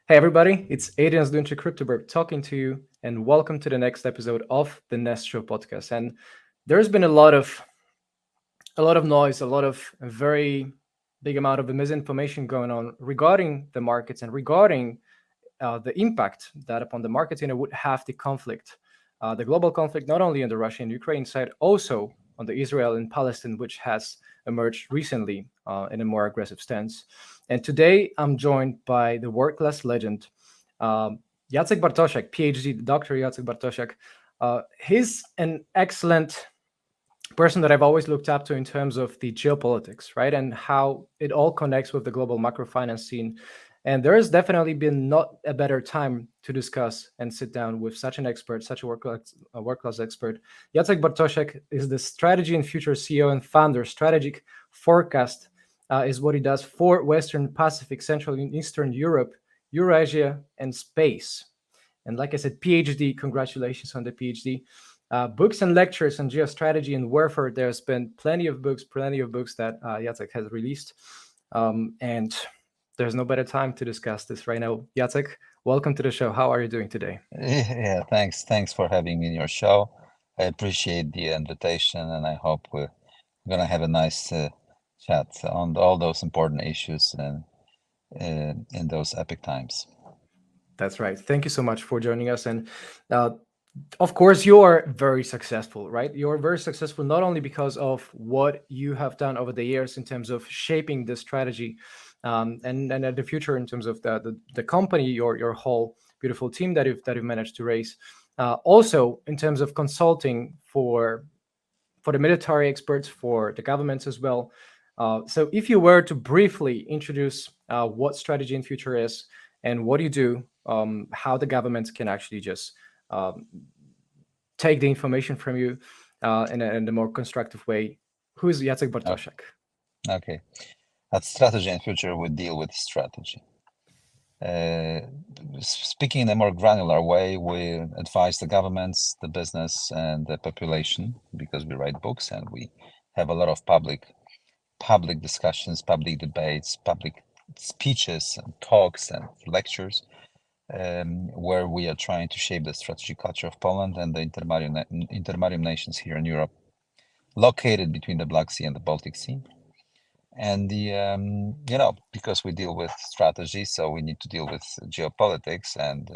Hey everybody, it's Adrian Zduńczyk CryptoBurb talking to you, and welcome to the next episode of the Nest Show podcast. And there's been a lot of noise, a lot of very big amount of misinformation going on regarding the markets and regarding the impact that upon the markets would have the global conflict, not only on the Russia and Ukraine side, also on the Israel and Palestine, which has emerged recently in a more aggressive stance. And today I'm joined by the world class legend, Jacek Bartosiak, PhD, Dr. Jacek Bartosiak. He's an excellent person that I've always looked up to in terms of the geopolitics, right? And how it all connects with the global macrofinance scene. And there has definitely been not a better time to discuss and sit down with such an expert, such a world-class expert. Jacek Bartosiak is the strategy and future CEO and founder. Strategic forecast is what he does for Western Pacific, Central and Eastern Europe, Eurasia, and space. And like I said, PhD, congratulations on the PhD. Books and lectures on geostrategy and warfare. There's been plenty of books that Jacek has released. And there's no better time to discuss this right now. Jacek, welcome to the show. How are you doing today? Yeah, thanks for having me in your show. I appreciate the invitation, and I hope we're gonna have a nice chat on all those important issues and in those epic times. That's right. Thank you so much for joining us. And uh, of course, you're very successful, right? You're very successful not only because of what you have done over the years in terms of shaping the strategy and the future in terms of the company, your whole beautiful team that you've managed to raise. Also, in terms of consulting for the military experts, for the governments as well. So, if you were to briefly introduce what strategy and future is and what you do, how the governments can actually just um, take the information from you in a more constructive way. Who is Jacek Oh, Bartosiak? okay. At Strategy and Future, we deal with strategy. Uh, Speaking in a more granular way, we advise the governments, the business, and the population because we write books and we have a lot of public discussions, public debates, public speeches and talks and lectures, where we are trying to shape the strategic culture of Poland and the intermarium nations here in Europe, located between the Black Sea and the Baltic Sea. And because we deal with strategy, so we need to deal with geopolitics and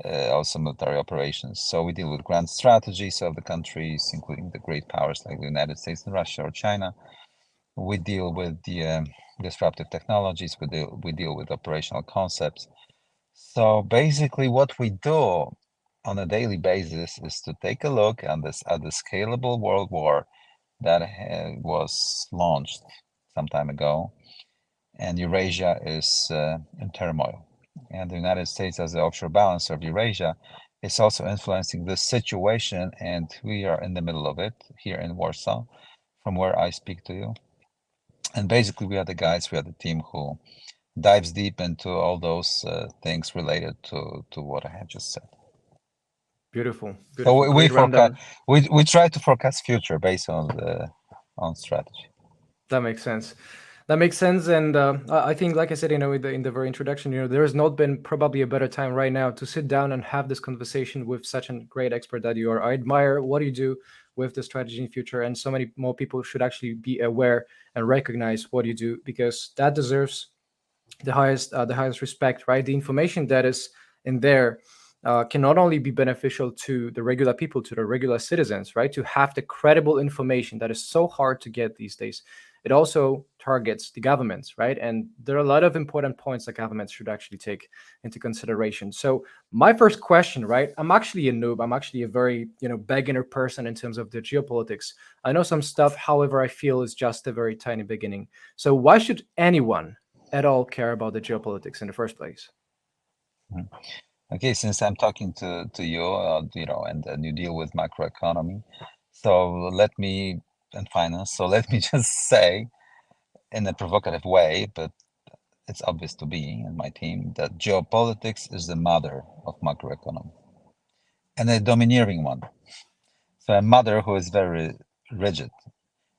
also military operations. So we deal with grand strategies of the countries, including the great powers like the United States and Russia or China. We deal with the disruptive technologies. We deal with operational concepts. So basically, what we do on a daily basis is to take a look at the scalable world war that was launched some time ago, and Eurasia is in turmoil. And the United States, as the offshore balancer of Eurasia, is also influencing this situation, and we are in the middle of it here in Warsaw, from where I speak to you. And basically, we are the team who dives deep into all those things related to what I have just said. Beautiful, So beautiful, we great forecast, rundown. we try to forecast future based on strategy. That makes sense. That makes sense, and I think, like I said, in the very introduction, there has not been probably a better time right now to sit down and have this conversation with such a great expert that you are. I admire what you do with the strategy in future, and so many more people should actually be aware and recognize what you do because that deserves the highest respect, right? The information that is in there can not only be beneficial to the regular people, to the regular citizens, right? To have the credible information that is so hard to get these days. It also targets the governments, right? And there are a lot of important points that governments should actually take into consideration. So my first question, right? I'm actually a noob. I'm actually a very, beginner person in terms of the geopolitics. I know some stuff, however, I feel is just a very tiny beginning. So why should anyone at all care about the geopolitics in the first place? Mhm. Okay, since I'm talking to you, and you deal with macroeconomy, so let me and finance. So let me just say, in a provocative way, but it's obvious to me and my team that geopolitics is the mother of macroeconomy and a domineering one. So a mother who is very rigid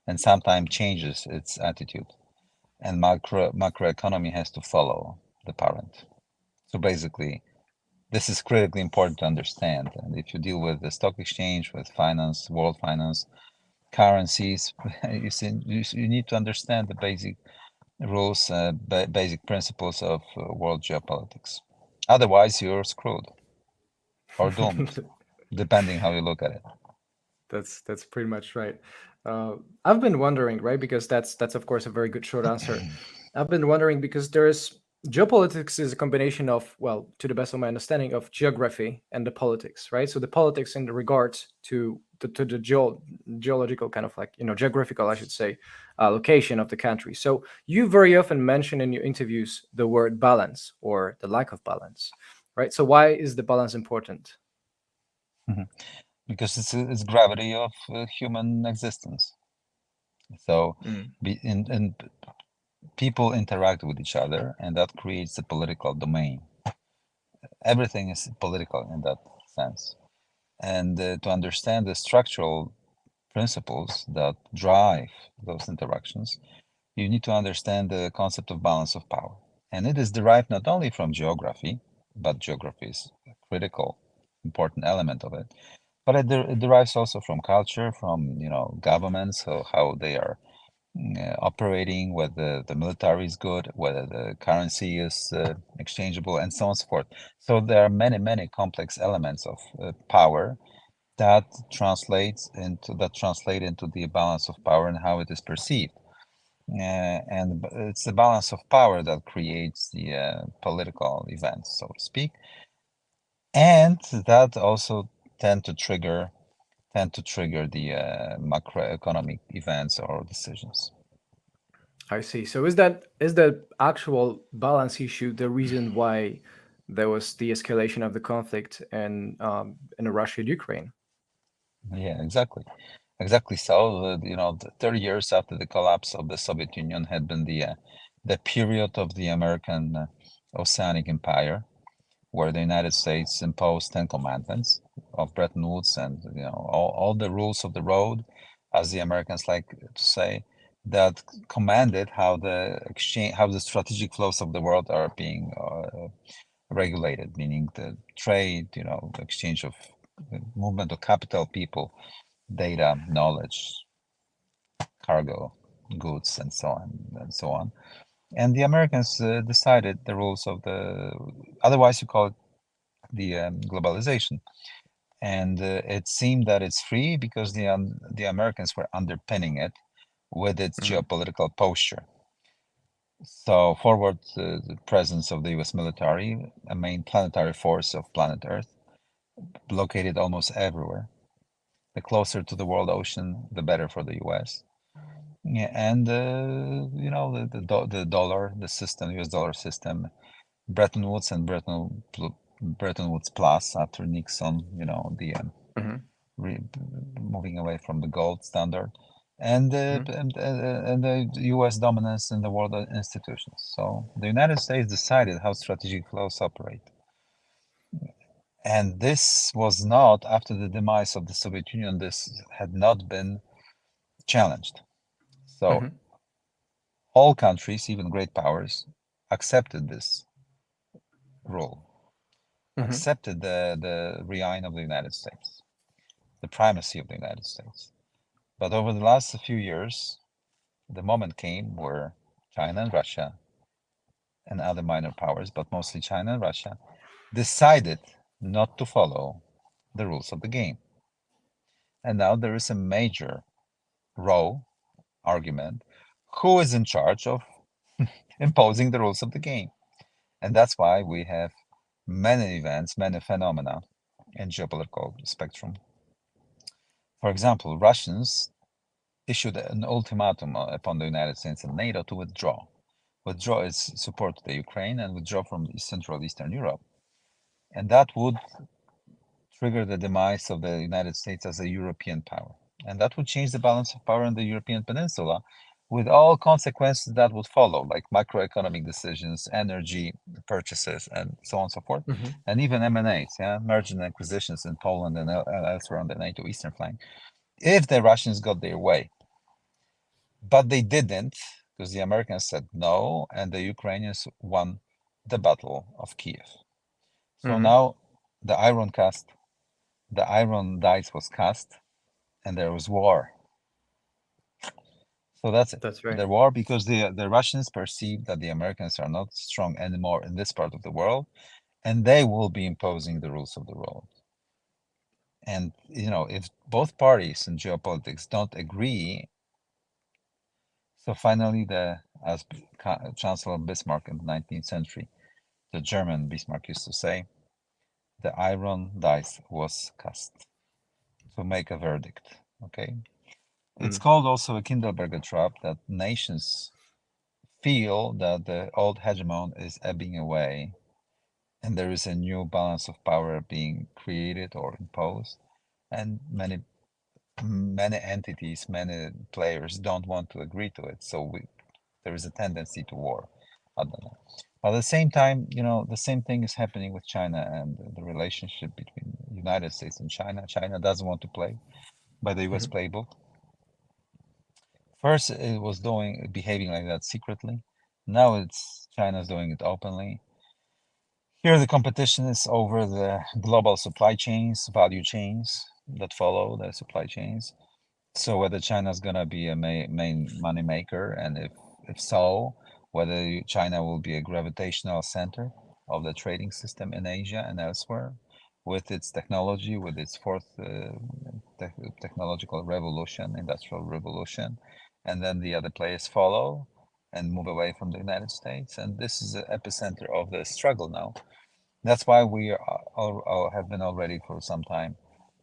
and sometimes changes its attitude, and macroeconomy has to follow the parent. So basically, this is critically important to understand. And if you deal with the stock exchange, with finance, world finance, currencies, you need to understand the basic rules, basic principles of world geopolitics. Otherwise, you're screwed or doomed, depending how you look at it. That's pretty much right. I've been wondering, right? Because that's of course a very good short answer. I've been wondering because there's geopolitics is a combination of, well, to the best of my understanding, of geography and the politics, right? So the politics in the regards to the geological kind of like, geographical, I should say, location of the country. So you very often mention in your interviews the word balance or the lack of balance, right? So why is the balance important? Mhm. Because it's gravity of human existence. So Mm. and people interact with each other, and that creates a political domain. Everything is political in that sense. And to understand the structural principles that drive those interactions, you need to understand the concept of balance of power. And it is derived not only from geography, but geography is a critical, important element of it. But it derives also from culture, from governments, so how they are operating, whether the military is good, whether the currency is exchangeable, and so on and so forth. So there are many, many complex elements of power that translate into the balance of power and how it is perceived. And it's the balance of power that creates the political events, so to speak, and that also tend to trigger the macroeconomic events or decisions. I see. So is that actual balance issue the reason why there was the escalation of the conflict in Russia and Ukraine? Yeah, exactly. So, the 30 years after the collapse of the Soviet Union had been the period of the American Oceanic Empire, where the United States imposed Ten Commandments of Bretton Woods, and all the rules of the road, as the Americans like to say, that commanded how the strategic flows of the world are being regulated, meaning the trade, exchange of movement of capital, people, data, knowledge, cargo, goods, and so on and so on. And the Americans decided the rules of otherwise you call it the globalization. And it seemed that it's free because the Americans were underpinning it with its Mhm. geopolitical posture. So forward the presence of the U.S. military, a main planetary force of planet Earth, located almost everywhere. The closer to the world ocean, the better for the U.S. Yeah, and the dollar, the system, U.S. dollar system, Bretton Woods and Bretton Woods Plus after Nixon, Mhm. re, moving away from the gold standard, and Mhm. the U.S. dominance in the world institutions. So the United States decided how strategic flows operate, and this was not after the demise of the Soviet Union. This had not been challenged. So Mhm. all countries, even great powers, accepted this rule, Mhm. accepted the reign of the United States, the primacy of the United States. But over the last few years, the moment came where China and Russia and other minor powers, but mostly China and Russia, decided not to follow the rules of the game. And now there is a major row argument: who is in charge of imposing the rules of the game? And that's why we have many events, many phenomena in geopolitical spectrum. For example, Russians issued an ultimatum upon the United States and NATO to withdraw its support to the Ukraine and withdraw from Central Eastern Europe. And that would trigger the demise of the United States as a European power. And that would change the balance of power in the European peninsula with all consequences that would follow, like macroeconomic decisions, energy purchases, and so on and so forth, Mhm. and even M&As, merger and acquisitions in Poland and elsewhere on the NATO eastern flank, if the Russians got their way. But they didn't, because the Americans said no, and the Ukrainians won the Battle of Kiev. So Mhm. now the iron dice was cast, and there was war. So that's it. That's right. The war, because the Russians perceive that the Americans are not strong anymore in this part of the world, and they will be imposing the rules of the world. And if both parties in geopolitics don't agree, so finally, as Chancellor Bismarck in the 19th century, the German Bismarck used to say, the iron dice was cast to make a verdict. Okay, it's Mm. called also a Kindleberger trap, that nations feel that the old hegemon is ebbing away, and there is a new balance of power being created or imposed, and many entities, many players don't want to agree to it. So there is a tendency to war. I don't know. But at the same time, the same thing is happening with China and the relationship between the United States and China. China doesn't want to play by the US Mhm. playbook. First, it was behaving like that secretly. Now China's doing it openly. Here, the competition is over the global supply chains, value chains that follow the supply chains. So whether China's gonna be a main money maker, and if so, whether China will be a gravitational center of the trading system in Asia and elsewhere, with its technology, with its fourth technological revolution, industrial revolution, and then the other players follow and move away from the United States. And this is the epicenter of the struggle now. That's why we have been already for some time,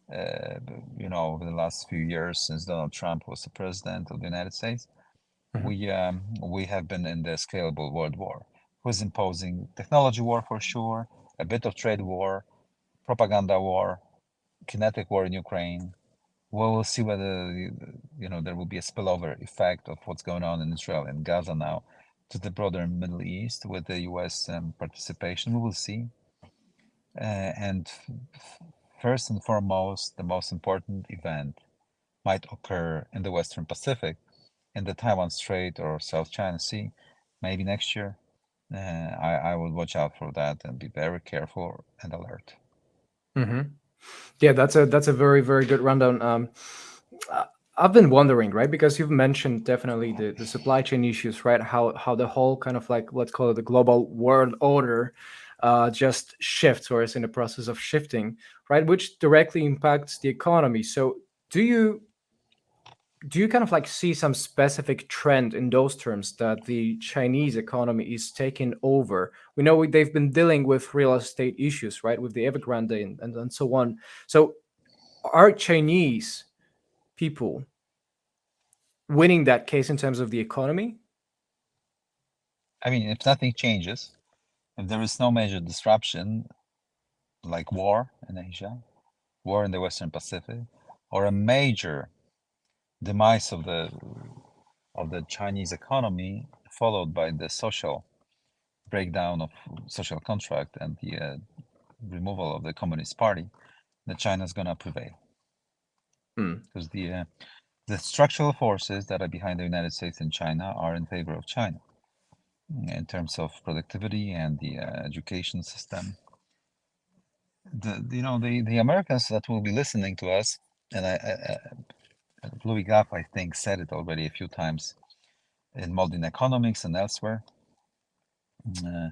over the last few years since Donald Trump was the president of the United States, Mhm. we have been in the scalable world war, who's imposing technology war for sure, a bit of trade war, propaganda war, kinetic war in Ukraine. Well, we'll see whether there will be a spillover effect of what's going on in Israel and Gaza now to the broader Middle East with the U.S. Participation. We will see. And first and foremost, the most important event might occur in the Western Pacific, in the Taiwan Strait or South China Sea, maybe next year. I would watch out for that and be very careful and alert. Mhm. Yeah, that's a very very good rundown. Uh, I've been wondering, right? Because you've mentioned definitely the supply chain issues, right? How the whole kind of like, let's call it, the global world order just shifts or is in the process of shifting, right? Which directly impacts the economy. So do you kind of like see some specific trend in those terms that the Chinese economy is taking over? We know they've been dealing with real estate issues, right, with the Evergrande and so on. So are Chinese people winning that case in terms of the economy? I mean, if nothing changes, if there is no major disruption like war in Asia, war in the Western Pacific, or a major demise of the Chinese economy, followed by the social breakdown of social contract and the removal of the Communist Party, that China is going to prevail, Hmm. because the structural forces that are behind the United States and China are in favor of China in terms of productivity and the education system. The Americans that will be listening to us, and Louis Gaff, I think, said it already a few times in Modern Economics and elsewhere. Uh,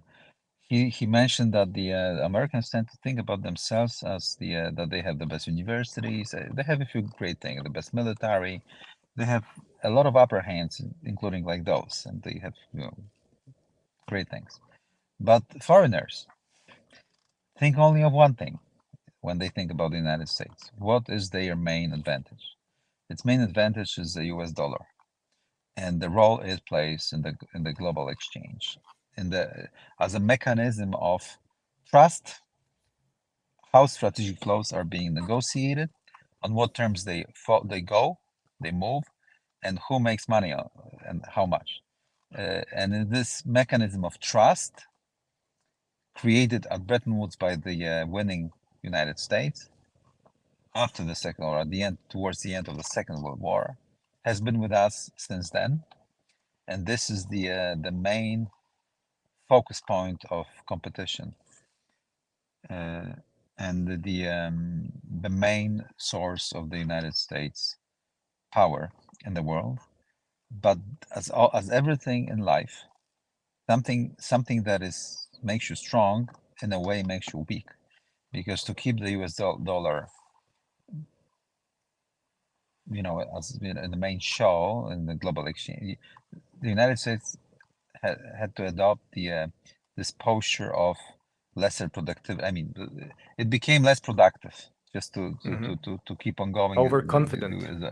he mentioned that the Americans tend to think about themselves as that they have the best universities, they have a few great things, the best military, they have a lot of upper hands, including like those, and they have great things. But foreigners think only of one thing when they think about the United States. What is their main advantage? Its main advantage is the U.S. dollar and the role it plays in the global exchange, as a mechanism of trust, how strategic flows are being negotiated, on what terms they move, and who makes money and how much. And in this mechanism of trust, created at Bretton Woods by the winning United States after the second, or at the end, towards the end of the Second World War, has been with us since then. And this is the main focus point of competition, and the main source of the United States power in the world. But as everything in life, something that is makes you strong in a way makes you weak, because to keep the US dollar, as in the main show in the global exchange, the United States had to adopt this posture of lesser productive. I mean, it became less productive just to keep on going. Overconfident.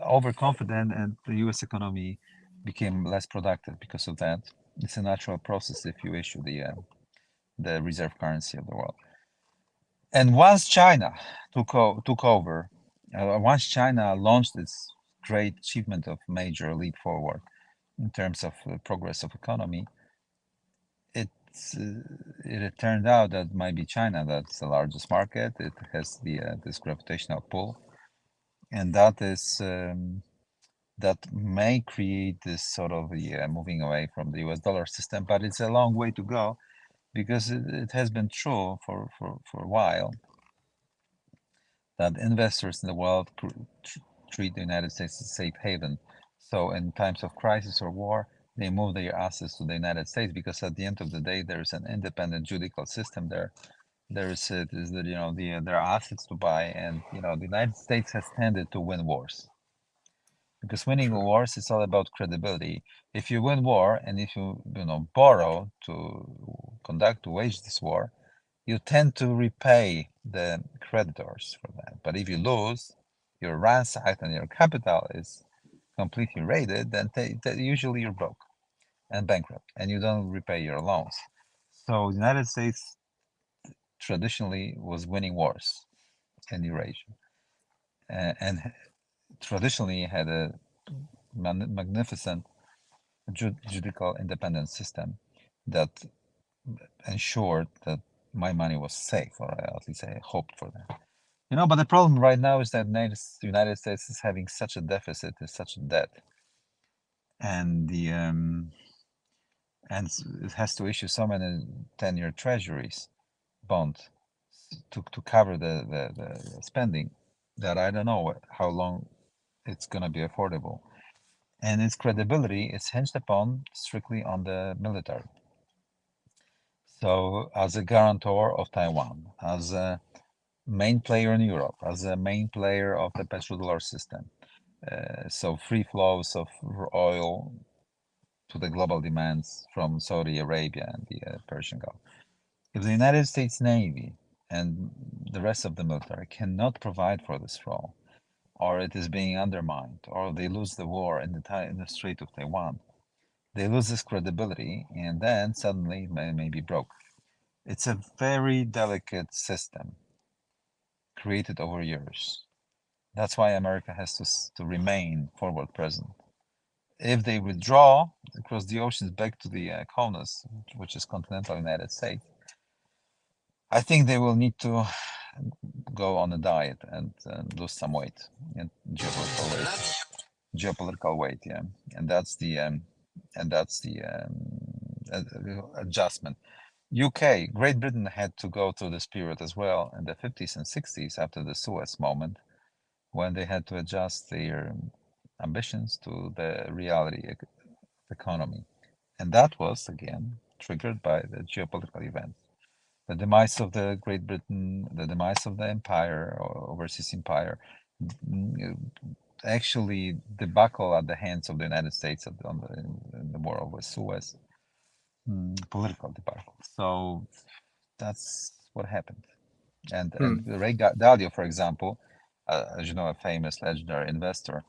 Overconfident, and the U.S. economy became less productive because of that. It's a natural process if you issue the reserve currency of the world. And once China took over, once China launched its great achievement of major leap forward in terms of progress of economy, it turned out that might be China that's the largest market. It has this gravitational pull, and that may create this sort of moving away from the US dollar system, but it's a long way to go, because it has been true for a while that investors in the world treat the United States as a safe haven. So in times of crisis or war, they move their assets to the United States, because at the end of the day, there's an independent judicial system there. There are assets to buy, and the United States has tended to win wars, because winning wars is all about credibility. If you win war, and if you borrow to wage this war, you tend to repay the creditors for that. But if you lose, you're ransacked and your capital is completely raided, then usually you're broke and bankrupt, and you don't repay your loans. So the United States traditionally was winning wars in Eurasia, and traditionally had a magnificent judicial independent system that ensured that my money was safe, or at least I hoped for that. But the problem right now is that the United States is having such a deficit, is such a debt, and and it has to issue so many 10-year treasuries bond to cover the spending, that I don't know how long it's going to be affordable. And its credibility is hinged upon strictly on the military. So as a guarantor of Taiwan, as a main player in Europe, as a main player of the petrodollar system, so free flows of oil to the global demands from Saudi Arabia and the Persian Gulf. If the United States Navy and the rest of the military cannot provide for this role, or it is being undermined, or they lose the war in the Strait of Taiwan, they lose this credibility, and then suddenly may be broke. It's a very delicate system created over years. That's why America has to remain forward present. If they withdraw across the oceans back to the CONUS, which is continental United States, I think they will need to go on a diet and lose some weight, and geopolitical weight, yeah, and that's the adjustment. UK, Great Britain had to go through this period as well in the 50s and 60s after the Suez moment, when they had to adjust their ambitions to the reality economy. And that was, again, triggered by the geopolitical events. The demise of the Great Britain, the demise of the empire, or overseas empire, actually debacle at the hands of the United States in the war over Suez, political debacle. So that's what happened. And Ray Dalio, for example, as you know, a famous legendary investor,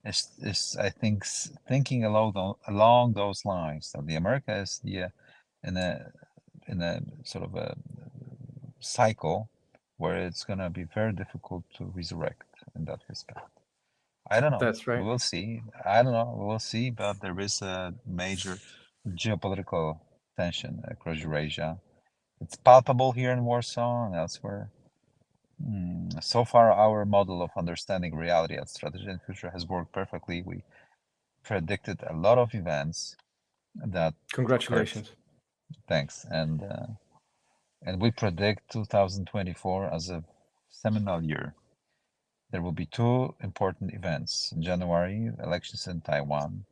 is I think thinking along those lines, that the America is in a sort of a cycle where it's going to be very difficult to resurrect in that respect. I don't know. That's right. We will see. I don't know. We will see. But there is a major geopolitical tension across Eurasia. It's palpable here in Warsaw and elsewhere. So far, our model of understanding reality at Strategy and Future has worked perfectly. We predicted a lot of events that Congratulations. Thanks. And we predict 2024 as a seminal year. There will be two important events in January: elections in Taiwan.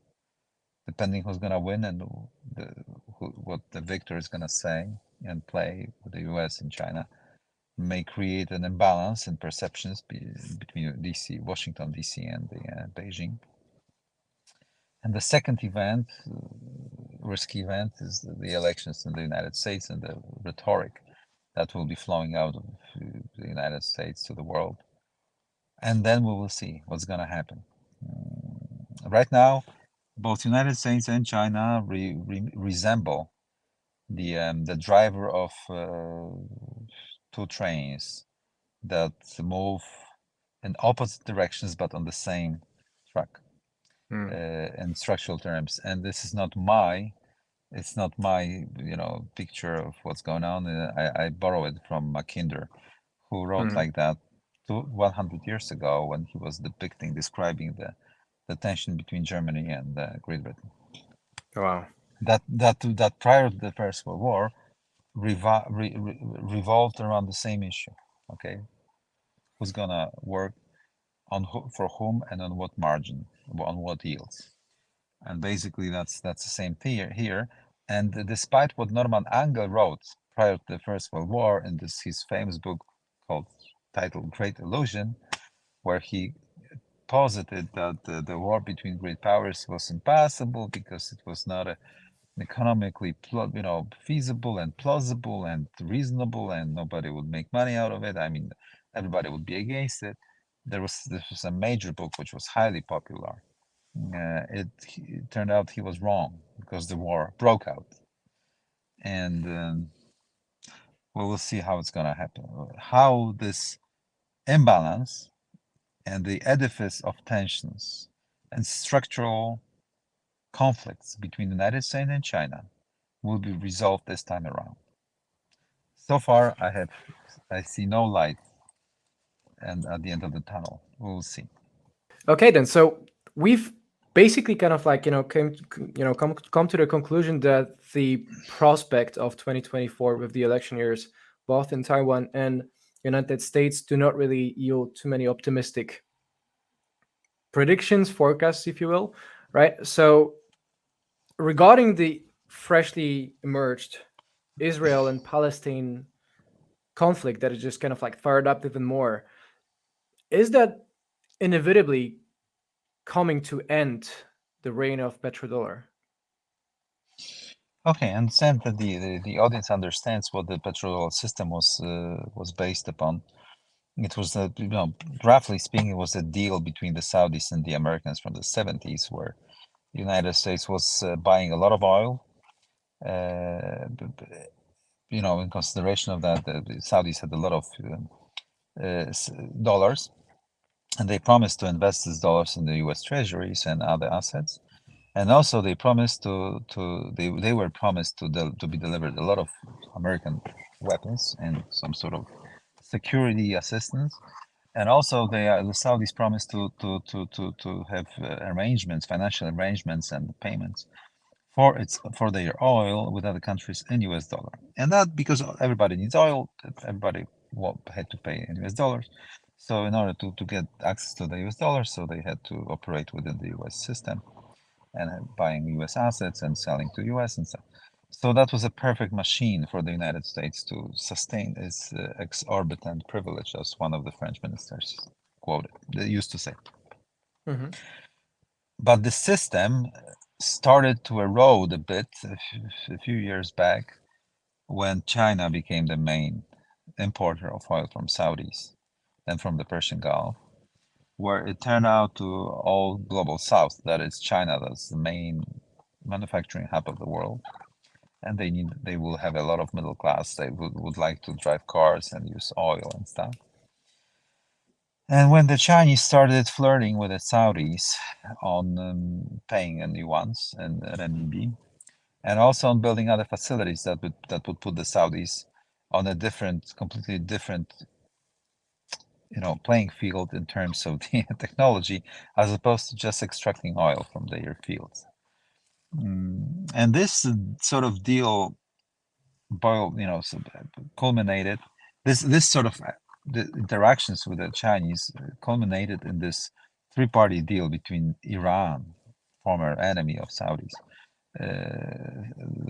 Depending who's gonna win and what the victor is gonna say and play with the U.S. and China, may create an imbalance in perceptions between DC, Washington D.C. and Beijing. And the second event, risky event, is the elections in the United States and the rhetoric that will be flowing out of the United States to the world. And then we will see what's going to happen. Right now, both United States and China resemble the driver of two trains that move in opposite directions but on the same track. In structural terms, and this is not my picture of what's going on. I borrow it from Mackinder, who wrote like that 100 years ago when he was describing the tension between Germany and Great Britain. Wow. That prior to the First World War revolved around the same issue. Okay, who's gonna work for whom and on what margin, on what yields. And basically that's the same thing here. And despite what Norman Angell wrote prior to the First World War in his famous book titled Great Illusion, where he posited that the war between great powers was impossible because it was not economically feasible and plausible and reasonable, and nobody would make money out of it. I mean, everybody would be against it. This was a major book which was highly popular. It turned out he was wrong because the war broke out, and we'll see how it's going to happen. How this imbalance and the edifice of tensions and structural conflicts between the United States and China will be resolved this time around. So far, I see no light and at the end of the tunnel. We'll see. Okay, then. So we've basically kind of like come to the conclusion that the prospect of 2024 with the election years both in Taiwan and United States do not really yield too many optimistic predictions, forecasts, if you will, right? So regarding the freshly emerged Israel and Palestine conflict that is just kind of like fired up even more, is that inevitably coming to end the reign of petrodollar? Okay, and understand that the audience understands what the petrodollar system was based upon. It was roughly speaking, it was a deal between the Saudis and the Americans from the 70s, where the United States was buying a lot of oil. In consideration of that, the Saudis had a lot of dollars, and they promised to invest these dollars in the U.S. treasuries and other assets. And also, they promised they were promised to be delivered a lot of American weapons and some sort of security assistance. And also, the Saudis promised to have financial arrangements, and payments for their oil with other countries in U.S. dollar. And that because everybody needs oil, everybody had to pay in U.S. dollars. So in order to get access to the U.S. dollar, so they had to operate within the U.S. system and buying U.S. assets and selling to U.S. and stuff. So that was a perfect machine for the United States to sustain its exorbitant privilege, as one of the French ministers quoted. They used to say. Mm-hmm. But the system started to erode a bit a few years back when China became the main importer of oil from Saudis and from the Persian Gulf, where it turned out to all global south, that is China, that's the main manufacturing hub of the world. And they will have a lot of middle class. They would like to drive cars and use oil and stuff. And when the Chinese started flirting with the Saudis on paying in yuans and renminbi, and also on building other facilities that would put the Saudis on a completely different, playing field in terms of the technology, as opposed to just extracting oil from their fields. And this sort of deal culminated. This sort of the interactions with the Chinese culminated in this three-party deal between Iran, former enemy of Saudis,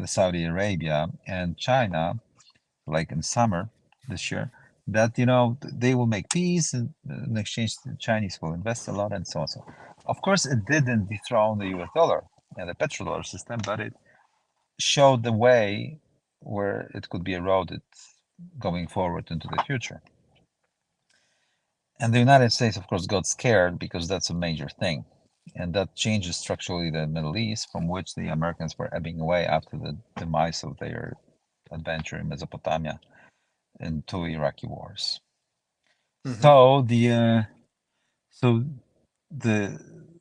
Saudi Arabia, and China, like in summer this year, that they will make peace, and in exchange the Chinese will invest a lot, and so on. So, of course, it didn't dethrone the U.S. dollar and the petrodollar system, but it showed the way where it could be eroded going forward into the future. And the United States, of course, got scared because that's a major thing. And that changes structurally the Middle East, from which the Americans were ebbing away after the demise of their adventure in Mesopotamia in two Iraqi wars. Mm-hmm. So the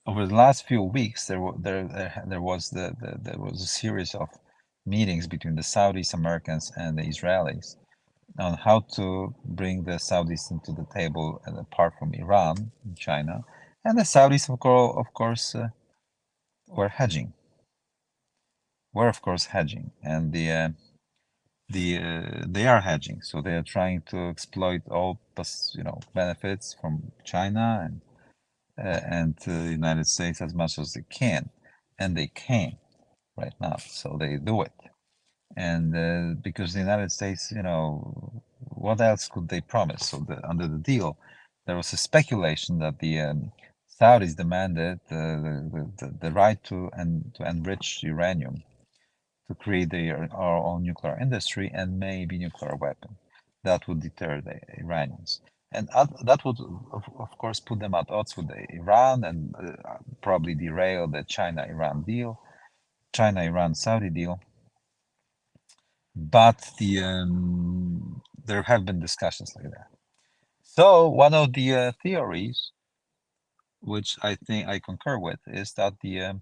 over the last few weeks there was a series of meetings between the Saudis, Americans, and the Israelis on how to bring the Saudis into the table, and apart from Iran and China, and the Saudis of course were hedging. Were of course hedging, and they are hedging, so they are trying to exploit all benefits from China and the United States as much as they can, and they can right now, so they do it. And because the United States, what else could they promise? So under the deal, there was a speculation that the Saudis demanded the right to enrich uranium to create our own nuclear industry and maybe nuclear weapon that would deter the Iranians. And that would, of course, put them at odds with Iran and probably derail the China-Iran deal, China-Iran-Saudi deal. But there have been discussions like that. So one of the theories, which I think I concur with, is that the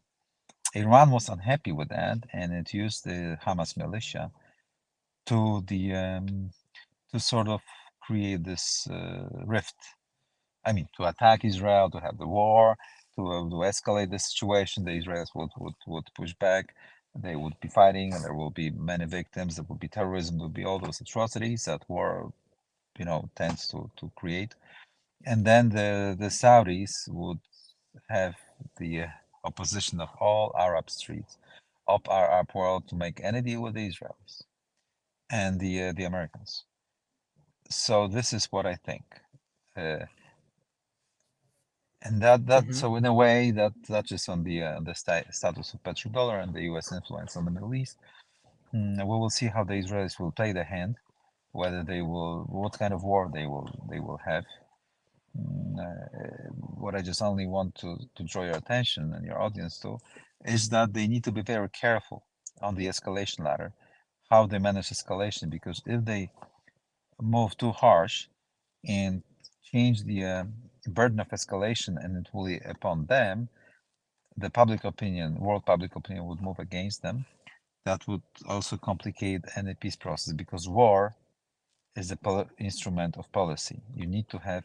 Iran was unhappy with that, and it used the Hamas militia to to sort of create this rift. I mean, to attack Israel, to have the war, to escalate the situation. The Israelis would push back. They would be fighting, and there will be many victims. There would be terrorism. There would be all those atrocities that war, tends to create. And then the Saudis would have the opposition of all Arab streets, of our Arab world, to make any deal with the Israelis and the Americans. So this is what I think. Uh, And Mm-hmm. so in a way that touches on the status of petrodollar and the U.S. influence on the Middle East. We will see how the Israelis will play the hand, whether what kind of war they will have. What I just only want to draw your attention and your audience to is that they need to be very careful on the escalation ladder, how they manage escalation, because if they move too harsh and change the burden of escalation and it will be upon them, the world public opinion would move against them. That would also complicate any peace process, because war is the instrument of policy. You need to have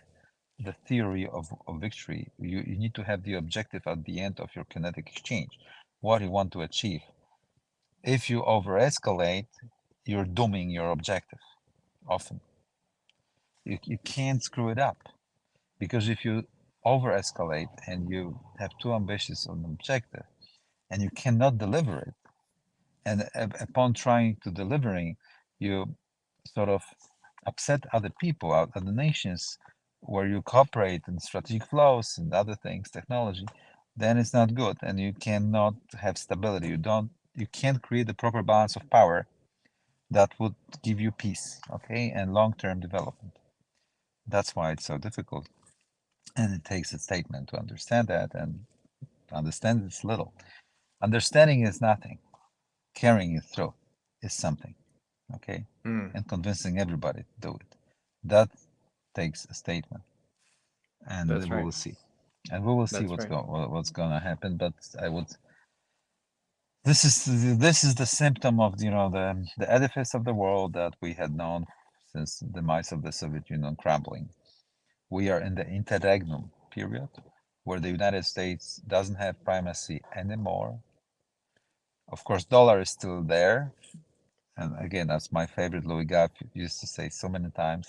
the theory of victory. You need to have the objective at the end of your kinetic exchange, what you want to achieve. If you over escalate, you're dooming your objective often. You can't screw it up, because if you over escalate and you have too ambitious an objective and you cannot deliver it, and upon trying to delivering, you sort of upset other people, other nations, where you cooperate in strategic flows and other things, technology, then it's not good, and you cannot have stability. You can't create the proper balance of power that would give you peace, okay, and long-term development. That's why it's so difficult, and it takes a statement to understand that, and understand it's little. Understanding is nothing. Carrying it through is something, okay, Mm. and convincing everybody to do it. That takes a statement, and That's we right. will see, and we will see That's right. what's gonna happen. But I would. This is the symptom of the edifice of the world that we had known since the demise of the Soviet Union crumbling. We are in the interregnum period, where the United States doesn't have primacy anymore. Of course, dollar is still there, and again, that's my favorite. Louis Gaff used to say so many times,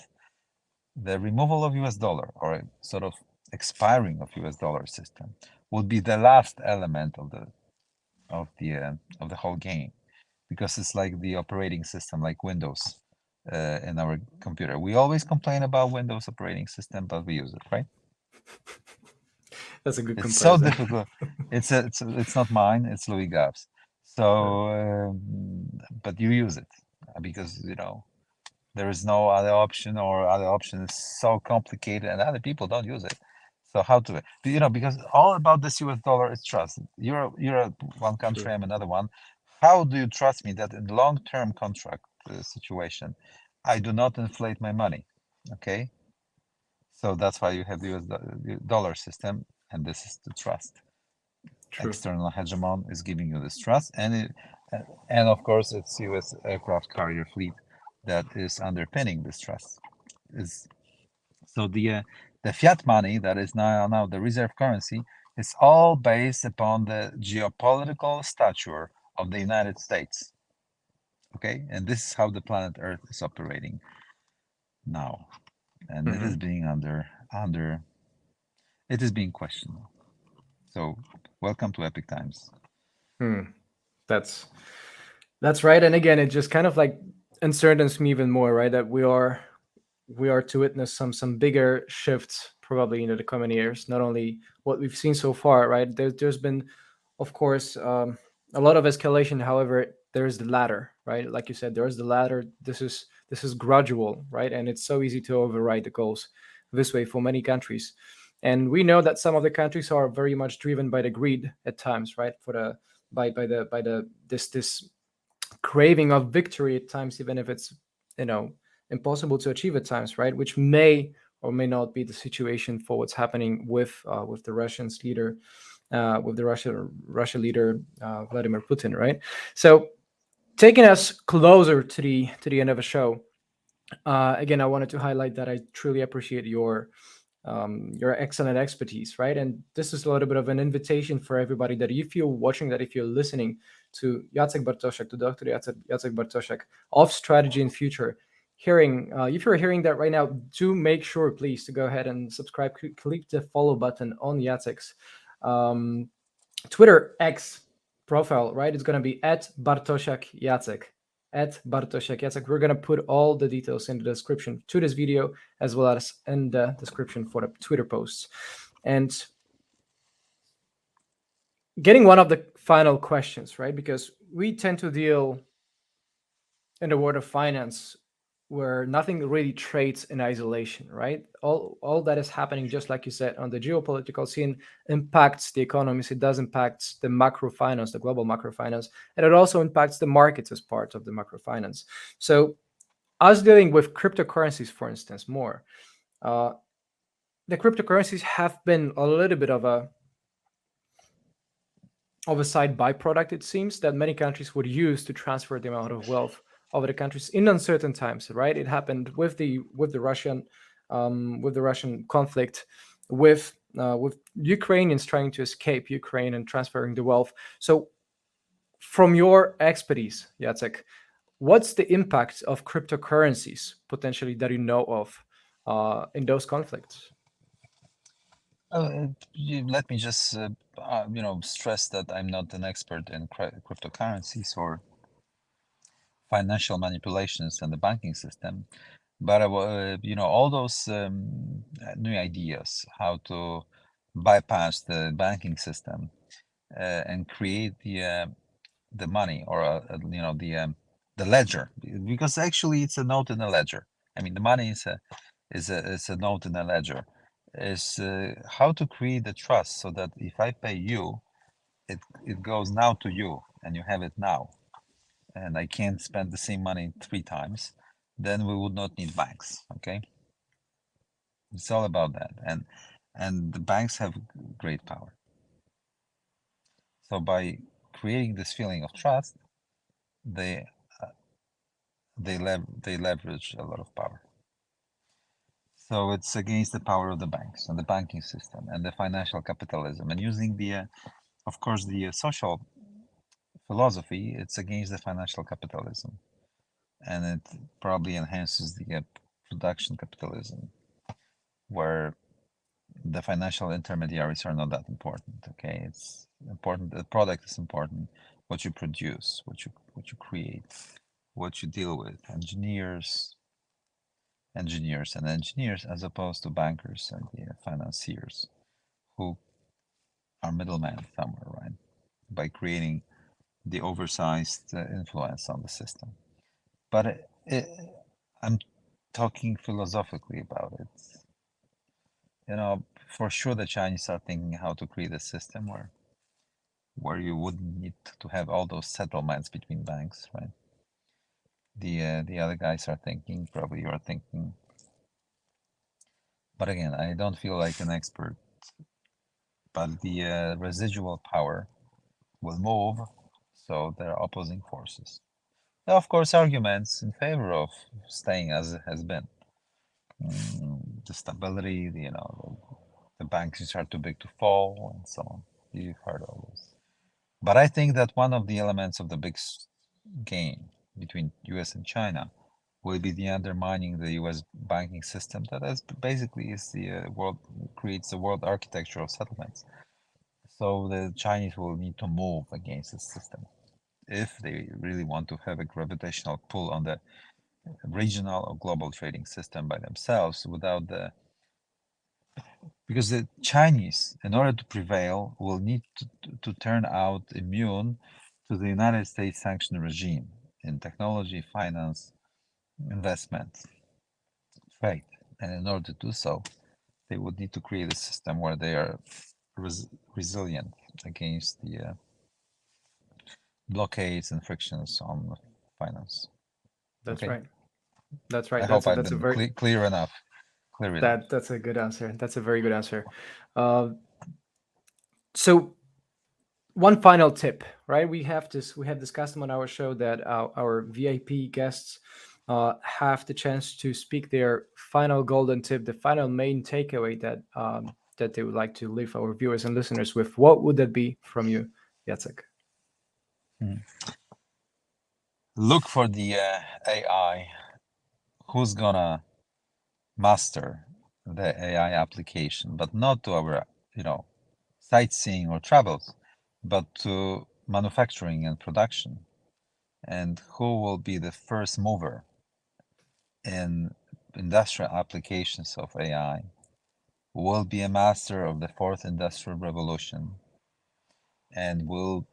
the removal of US dollar, or a sort of expiring of US dollar system, would be the last element of the whole game, because it's like the operating system, like Windows in our computer. We always complain about Windows operating system, but we use it, right? That's a good It's so comparison. difficult. It's not mine. It's Louis Gaff's. So, but you use it because there is no other option, or other option is so complicated, and other people don't use it. So how to, because all about this US dollar is trust. You're one country, True. I'm another one. How do you trust me that in long-term contract situation, I do not inflate my money? Okay, so that's why you have the US dollar system, and this is the trust. True. External hegemon is giving you this trust, and of course it's US aircraft carrier fleet that is underpinning this trust. Is so the fiat money that is now the reserve currency is all based upon the geopolitical stature of the United States. Okay, and this is how the planet Earth is operating now, and it is being it is being questioned. So welcome to epic times. That's right. And again, it just kind of like uncertains me even more, right? That we are to witness some bigger shifts probably in the coming years. Not only what we've seen so far, right? There's been, of course, a lot of escalation. However, there's the ladder, right? Like you said, there's the ladder. This is gradual, right? And it's so easy to override the goals this way for many countries. And we know that some of the countries are very much driven by the greed at times, right? For the by the this craving of victory at times, even if it's you know impossible to achieve at times, right? Which may or may not be the situation for what's happening with the Russians leader, with the Russia leader Vladimir Putin, right? So taking us closer to the end of the show, again, I wanted to highlight that I truly appreciate your excellent expertise, right? And this is a little bit of an invitation for everybody that if you're watching, that if you're listening to Jacek Bartosiak, to Dr. Jacek Bartosiak of Strategy and Future, if you're hearing that right now, do make sure, please, to go ahead and subscribe. Click the follow button on Jacek's um, Twitter X profile, right? It's going to be at Bartosiak Jacek. At Bartosiak Jacek. We're going to put all the details in the description to this video, as well as in the description for the Twitter posts. And getting one of the final questions, right? Because we tend to deal in the world of finance where nothing really trades in isolation, right? All that is happening, just like you said, on the geopolitical scene impacts the economies. It does impact the macro finance, the global macro finance, and it also impacts the markets as part of the macro finance. So us dealing with cryptocurrencies, for instance, more, the cryptocurrencies have been a little bit of a side byproduct, it seems, that many countries would use to transfer the amount of wealth over the countries in uncertain times, right? It happened with the Russian conflict, with Ukrainians trying to escape Ukraine and transferring the wealth. So from your expertise, Jacek, what's the impact of cryptocurrencies potentially that you know of in those conflicts? Let me just stress that I'm not an expert in cryptocurrencies or financial manipulations in the banking system, but all those new ideas how to bypass the banking system and create the money, or the ledger, because actually it's a note in a ledger. I mean, the money is a note in a ledger. Is how to create the trust so that if I pay you, it goes now to you and you have it now, and I can't spend the same money 3 times. Then we would not need banks. Okay, it's all about that, and the banks have great power. So by creating this feeling of trust, they they leverage a lot of power. So it's against the power of the banks and the banking system and the financial capitalism, and using of course, the social philosophy. It's against the financial capitalism. and it probably enhances the production capitalism, where the financial intermediaries are not that important. Okay, it's important. The product is important. What you produce, what you create, what you deal with. Engineers, as opposed to bankers and the financiers, who are middlemen somewhere, right? By creating the oversized influence on the system. But I'm talking philosophically about it. For sure, the Chinese are thinking how to create a system where you wouldn't need to have all those settlements between banks, right? The other guys are thinking, probably you are thinking. But again, I don't feel like an expert. But the residual power will move, so there are opposing forces. There are, of course, arguments in favor of staying as it has been. The stability, the banks are too big to fall, and so on. You've heard all this. But I think that one of the elements of the big game between US and China will be the undermining the US banking system that is basically is the world creates the world architecture of settlements. So the Chinese will need to move against this system if they really want to have a gravitational pull on the regional or global trading system by themselves because the Chinese, in order to prevail, will need to turn out immune to the United States sanction regime in technology, finance, investment, trade. And in order to do so, they would need to create a system where they are resilient against the blockades and frictions on finance. That's Okay. right. That's right. I hope I've That's a been very clear enough. Clear enough. that's a good answer. That's a very good answer. Uh, so one final tip, right? We have discussed on our show that our VIP guests have the chance to speak their final golden tip, the final main takeaway that they would like to leave our viewers and listeners with. What would that be from you, Jacek? Look for the AI. Who's gonna master the AI application, but not to our, sightseeing or travels, but to manufacturing and production. And who will be the first mover in industrial applications of AI? Will be a master of the fourth industrial revolution and will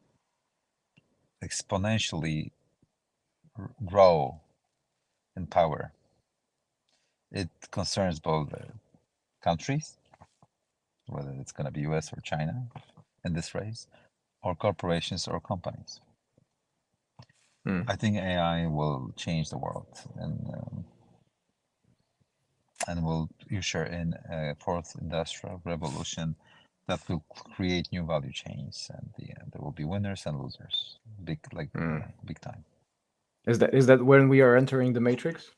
exponentially grow in power. It concerns both countries, whether it's going to be US or China in this race, or corporations or companies. I think AI will change the world and will usher in a fourth industrial revolution that will create new value chains, and there will be winners and losers, big big time. Is that when we are entering the matrix?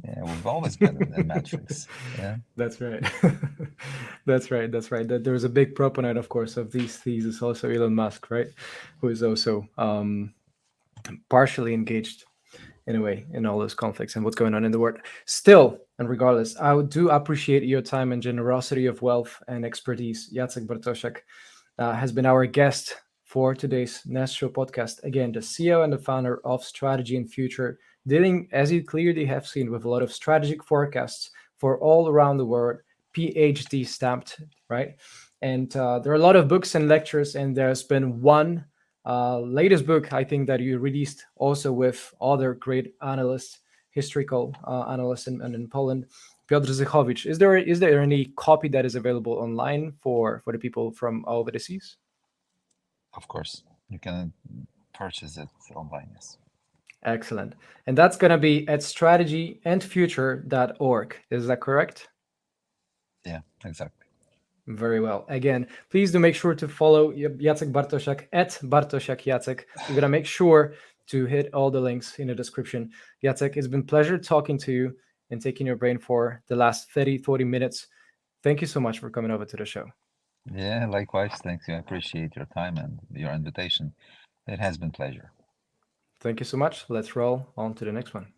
Yeah, we've always been in Matrix. Yeah, That's right. That's right. That's right. That there's a big proponent, of course, of these theses. Also, Elon Musk, right, who is also partially engaged in a way in all those conflicts and what's going on in the world. Still, and regardless, I do appreciate your time and generosity of wealth and expertise. Jacek Bartosiak has been our guest for today's Nestro podcast. Again, the CEO and the founder of Strategy and Future, dealing, as you clearly have seen, with a lot of strategic forecasts for all around the world, PhD stamped, right? And there are a lot of books and lectures, and there's been one latest book, I think, that you released also with other great analysts, historical analysts in Poland, Piotr Zychowicz. Is there any copy that is available online for the people from all over the seas? of course. You can purchase it online, yes. Excellent. And that's going to be at strategyandfuture.org. Is that correct? Yeah, exactly. Very well. Again, please do make sure to follow Jacek Bartosiak at Bartosiak Jacek. We're going to make sure to hit all the links in the description. Jacek, it's been a pleasure talking to you and taking your brain for the last 40 minutes. Thank you so much for coming over to the show. Yeah, likewise. Thanks. I appreciate your time and your invitation. It has been pleasure. Thank you so much. Let's roll on to the next one.